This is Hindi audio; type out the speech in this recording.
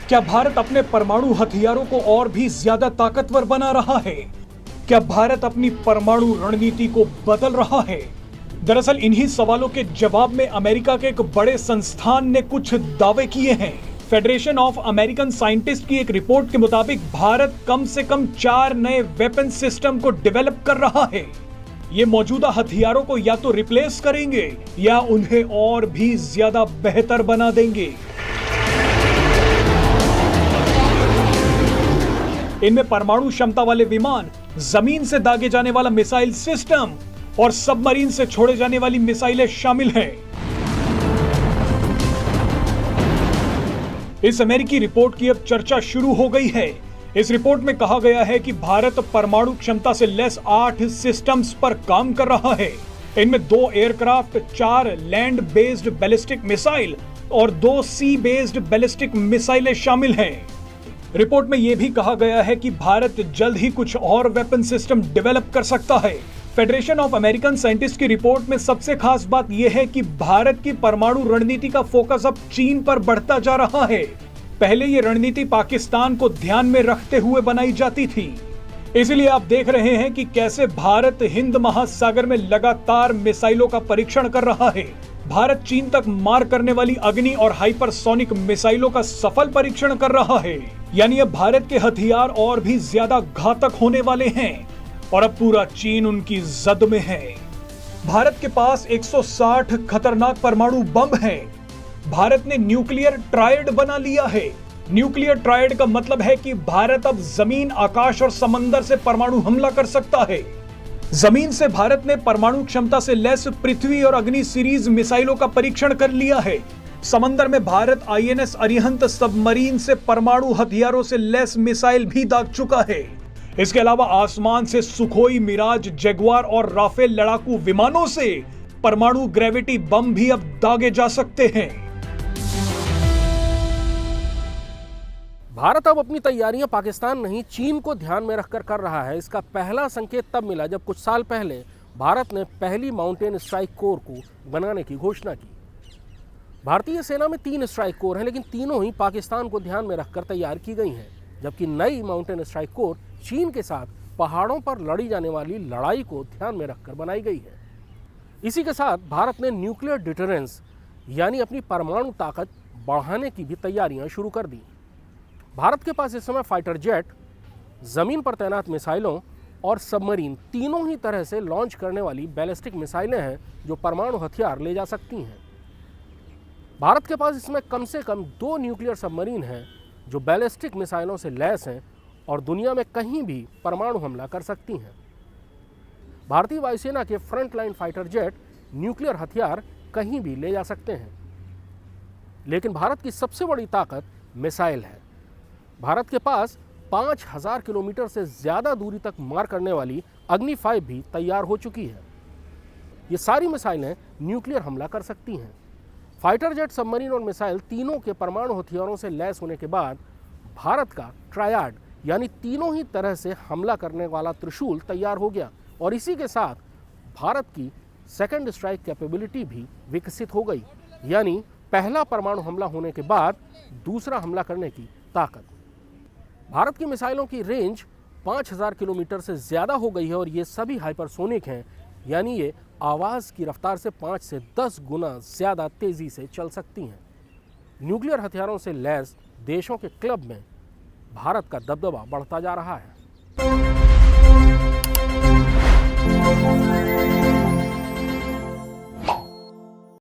क्या भारत अपने परमाणु हथियारों को और भी ज्यादा ताकतवर बना रहा है? क्या भारत अपनी परमाणु रणनीति को बदल रहा है? दरअसल इन्हीं सवालों के जवाब में अमेरिका के एक बड़े संस्थान ने कुछ दावे किए हैं। फेडरेशन ऑफ अमेरिकन साइंटिस्ट की एक रिपोर्ट के मुताबिक भारत कम से कम 4 नए वेपन सिस्टम को डेवलप कर रहा है। ये मौजूदा हथियारों को या तो रिप्लेस करेंगे या उन्हें और भी ज्यादा बेहतर बना देंगे। इनमें परमाणु क्षमता वाले विमान, जमीन से दागे जाने वाला मिसाइल सिस्टम और सबमरीन से छोड़े जाने वाली मिसाइलें शामिल हैं। इस अमेरिकी रिपोर्ट की अब चर्चा शुरू हो गई है। इस रिपोर्ट में कहा गया है कि भारत परमाणु क्षमता से लैस 8 सिस्टम्स पर काम कर रहा है। इनमें 2 aircraft, 4 land based ballistic missile और 2 सी बेस्ड बैलिस्टिक मिसाइलें शामिल हैं। रिपोर्ट में यह भी कहा गया है कि भारत जल्द ही कुछ और वेपन सिस्टम डेवलप कर सकता है। फेडरेशन ऑफ अमेरिकन साइंटिस्ट की रिपोर्ट में सबसे खास बात यह है कि भारत की परमाणु रणनीति का फोकस अब चीन पर बढ़ता जा रहा है। पहले ये रणनीति पाकिस्तान को ध्यान में रखते हुए बनाई जाती थी। इसलिए आप देख रहे हैं कि कैसे भारत हिंद महासागर में लगातार मिसाइलों का परीक्षण कर रहा है। भारत चीन तक मार करने वाली अग्नि और हाइपरसोनिक मिसाइलों का सफल परीक्षण कर रहा है। यानी अब भारत के हथियार और भी ज्यादा घातक होने वाले हैं और अब पूरा चीन उनकी जद में है। भारत के पास 160 खतरनाक परमाणु बम हैं। भारत ने न्यूक्लियर ट्रायड बना लिया है। न्यूक्लियर ट्रायड का मतलब है कि भारत अब जमीन, आकाश और समंदर से परमाणु हमला कर सकता है। जमीन से भारत ने परमाणु क्षमता से लैस पृथ्वी और अग्नि सीरीज मिसाइलों का परीक्षण कर लिया है। समंदर में भारत INS अरिहंत सबमरीन से परमाणु हथियारों से लैस मिसाइल भी दाग चुका है। इसके अलावा आसमान से सुखोई, मिराज, जगुआर और राफेल लड़ाकू विमानों से परमाणु ग्रेविटी बम भी अब दागे जा सकते हैं। भारत अब अपनी तैयारियां पाकिस्तान नहीं, चीन को ध्यान में रखकर कर रहा है। इसका पहला संकेत तब मिला जब कुछ साल पहले भारत ने पहली माउंटेन स्ट्राइक कोर को बनाने की घोषणा की। भारतीय सेना में 3 स्ट्राइक कोर हैं, लेकिन तीनों ही पाकिस्तान को ध्यान में रखकर तैयार की गई हैं, जबकि नई माउंटेन स्ट्राइक कोर चीन के साथ पहाड़ों पर लड़ी जाने वाली लड़ाई को ध्यान में रखकर बनाई गई है। इसी के साथ भारत ने न्यूक्लियर डिटरेंस यानी अपनी परमाणु ताकत बढ़ाने की भी तैयारियां शुरू कर दी। भारत के पास इस समय फाइटर जेट, जमीन पर तैनात मिसाइलों और सबमरीन तीनों ही तरह से लॉन्च करने वाली बैलिस्टिक मिसाइलें हैं जो परमाणु हथियार ले जा सकती हैं। भारत के पास इसमें कम से कम 2 न्यूक्लियर सबमरीन हैं जो बैलिस्टिक मिसाइलों से लैस हैं और दुनिया में कहीं भी परमाणु हमला कर सकती हैं। भारतीय वायुसेना के front line fighter jet nuclear हथियार कहीं भी ले जा सकते हैं। लेकिन भारत की सबसे बड़ी ताकत मिसाइल है। भारत के पास 5000 किलोमीटर से ज़्यादा दूरी तक मार करने वाली अग्नि 5 भी तैयार हो चुकी है। ये सारी मिसाइलें न्यूक्लियर हमला कर सकती हैं। फाइटर जेट, सबमरीन और मिसाइल तीनों के परमाणु हथियारों से लैस होने के बाद भारत का ट्रायड यानी तीनों ही तरह से हमला करने वाला त्रिशूल तैयार हो गया और इसी के साथ भारत की सेकंड स्ट्राइक कैपेबिलिटी भी विकसित हो गई, यानी पहला परमाणु हमला होने के बाद दूसरा हमला करने की ताकत। भारत की मिसाइलों की रेंज 5000 किलोमीटर से ज़्यादा हो गई है और ये सभी हाइपरसोनिक हैं, यानी ये आवाज़ की रफ्तार से 5 से 10 गुना ज़्यादा तेज़ी से चल सकती हैं। न्यूक्लियर हथियारों से लैस देशों के क्लब में भारत का दबदबा बढ़ता जा रहा है।